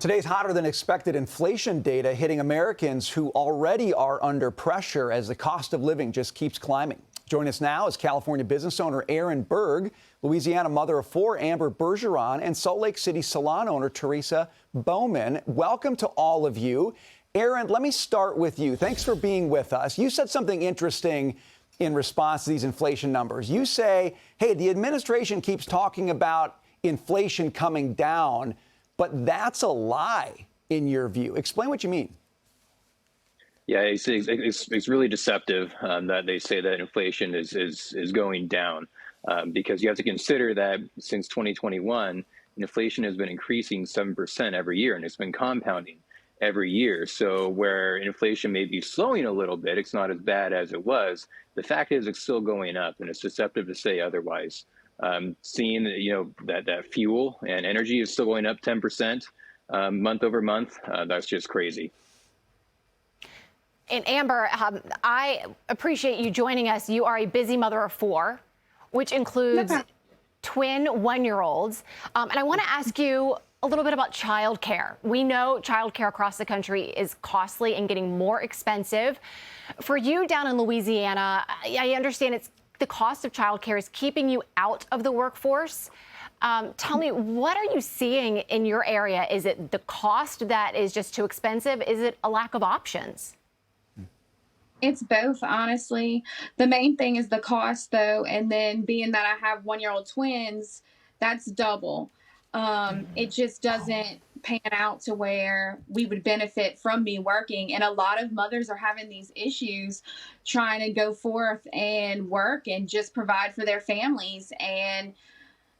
Today's hotter than expected inflation data hitting Americans who already are under pressure as the cost of living just keeps climbing. Join us now is California business owner Amber Bergh, Louisiana mother of four Amber Bergeron, and Salt Lake City salon owner Teresa Bowman. Welcome to all of you. Aaron, let me start with you. Thanks for being with us. You said something interesting in response to these inflation numbers. You say, hey, the administration keeps talking about inflation coming down, but that's a lie in your view. Explain what you mean. Yeah, it's really deceptive that they say that inflation is going down because you have to consider that since 2021, inflation has been increasing 7% every year, and it's been compounding every year. So where inflation may be slowing a little bit, it's not as bad as it was. The fact is it's still going up, and it's deceptive to say otherwise. Seeing that fuel and energy is still going up 10% month over month, that's just crazy. And Amber, I appreciate you joining us. You are a busy mother of four, which includes twin one-year-olds. And I want to ask you a little bit about childcare. We know childcare across the country is costly and getting more expensive. For you down in Louisiana, I understand the cost of childcare is keeping you out of the workforce. Tell me, what are you seeing in your area? Is it the cost that is just too expensive? Is it a lack of options? It's both, honestly. The main thing is the cost, though, and then being that I have one-year-old twins, that's double. It just doesn't pan out to where we would benefit from me working. And a lot of mothers are having these issues trying to go forth and work and just provide for their families. And,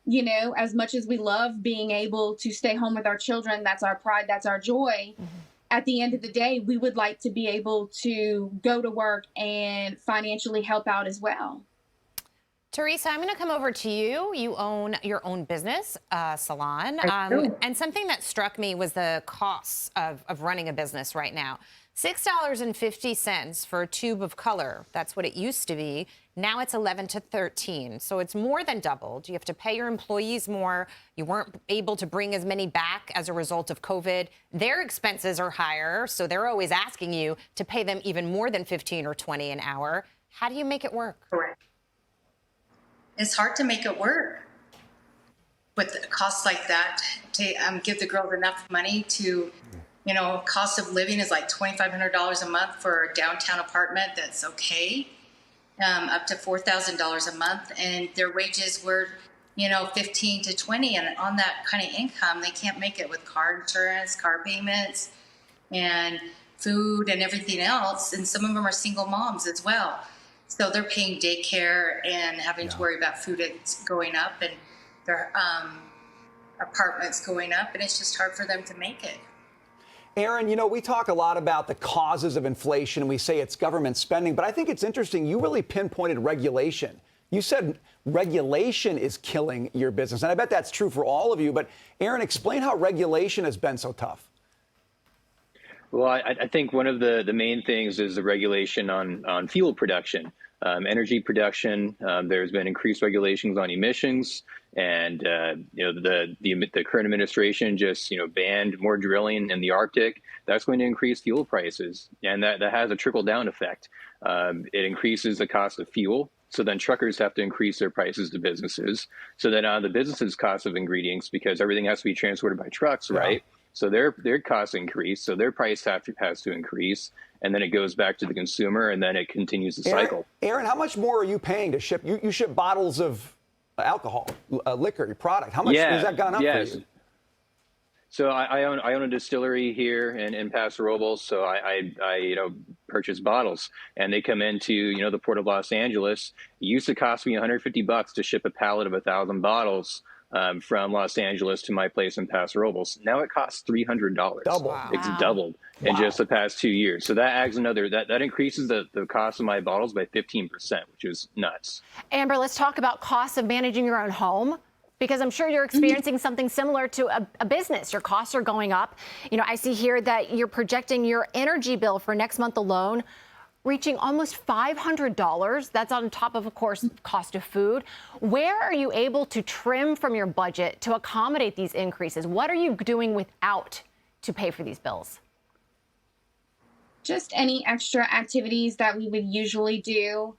you know, as much as we love being able to stay home with our children, that's our pride, that's our joy. Mm-hmm. At the end of the day, we would like to be able to go to work and financially help out as well. Teresa, I'm going to come over to you. You own your own business, salon. And something that struck me was the costs of running a business right now. $6.50 for a tube of color. That's what it used to be. Now it's 11 to 13. So it's more than doubled. You have to pay your employees more. You weren't able to bring as many back as a result of COVID. Their expenses are higher, so they're always asking you to pay them even more than 15 or 20 an hour. How do you make it work? Correct. It's hard to make it work with costs like that to give the girls enough money to, you know, cost of living is like $2,500 a month for a downtown apartment. That's okay. Up to $4,000 a month, and their wages were, you know, 15 to 20, and on that kind of income, they can't make it with car insurance, car payments, and food and everything else. And some of them are single moms as well, so they're paying daycare and having to worry about food going up and their apartments going up, and it's just hard for them to make it. Aaron, you know, we talk a lot about the causes of inflation, and we say it's government spending, but I think it's interesting. You really pinpointed regulation. You said regulation is killing your business, and I bet that's true for all of you. But Aaron, explain how regulation has been so tough. Well, I think one of the main things is the regulation on fuel production, energy production. There's been increased regulations on emissions, and you know, the current administration just banned more drilling in the Arctic. That's going to increase fuel prices, and that has a trickle down effect. It increases the cost of fuel. So then truckers have to increase their prices to businesses. So then the businesses' cost of ingredients, because everything has to be transported by trucks, right? So their costs increase, so their price has to increase, and then it goes back to the consumer, and then it continues the cycle. Aaron, how much more are you paying to ship? You ship bottles of alcohol, liquor, your product. How much has that gone up for you? So I own a distillery here in Paso Robles. So I purchase bottles, and they come into the Port of Los Angeles. It used to cost me $150 to ship a pallet of 1,000 bottles from Los Angeles to my place in Paso Robles. Now it costs $300. Double. Wow. It's doubled in just the past 2 years. So that adds that increases the cost of my bottles by 15%, which is nuts. Amber, let's talk about costs of managing your own home, because I'm sure you're experiencing something similar to a business. Your costs are going up. I see here that you're projecting your energy bill for next month alone reaching almost $500. That's on top of course, cost of food. Where are you able to trim from your budget to accommodate these increases? What are you doing without to pay for these bills? Just any extra activities that we would usually do.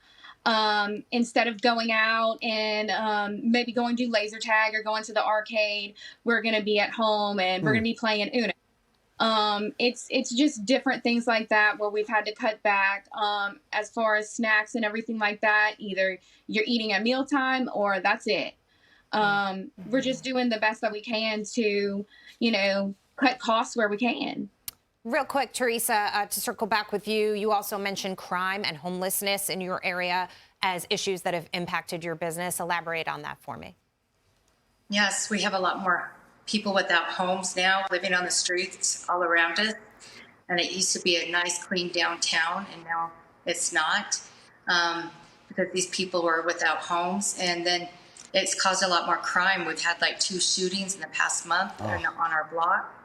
Instead of going out and maybe going to laser tag or going to the arcade, we're going to be at home and we're going to be playing Uno. It's just different things like that where we've had to cut back as far as snacks and everything like that. Either you're eating at mealtime or that's it. We're just doing the best that we can to, cut costs where we can. Real quick, Teresa, to circle back with you, you also mentioned crime and homelessness in your area as issues that have impacted your business. Elaborate on that for me. Yes, we have a lot more people without homes now living on the streets all around us. And it used to be a nice, clean downtown, and now it's not because these people were without homes. And then it's caused a lot more crime. We've had like 2 shootings in the past month on our block.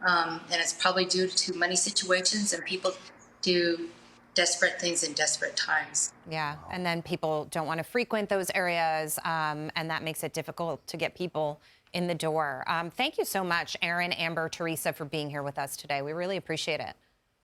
And it's probably due to money situations and people do desperate things in desperate times. Yeah, and then people don't want to frequent those areas, and that makes it difficult to get people in the door. Thank you so much, Aaron, Amber, Teresa, for being here with us today. We really appreciate it.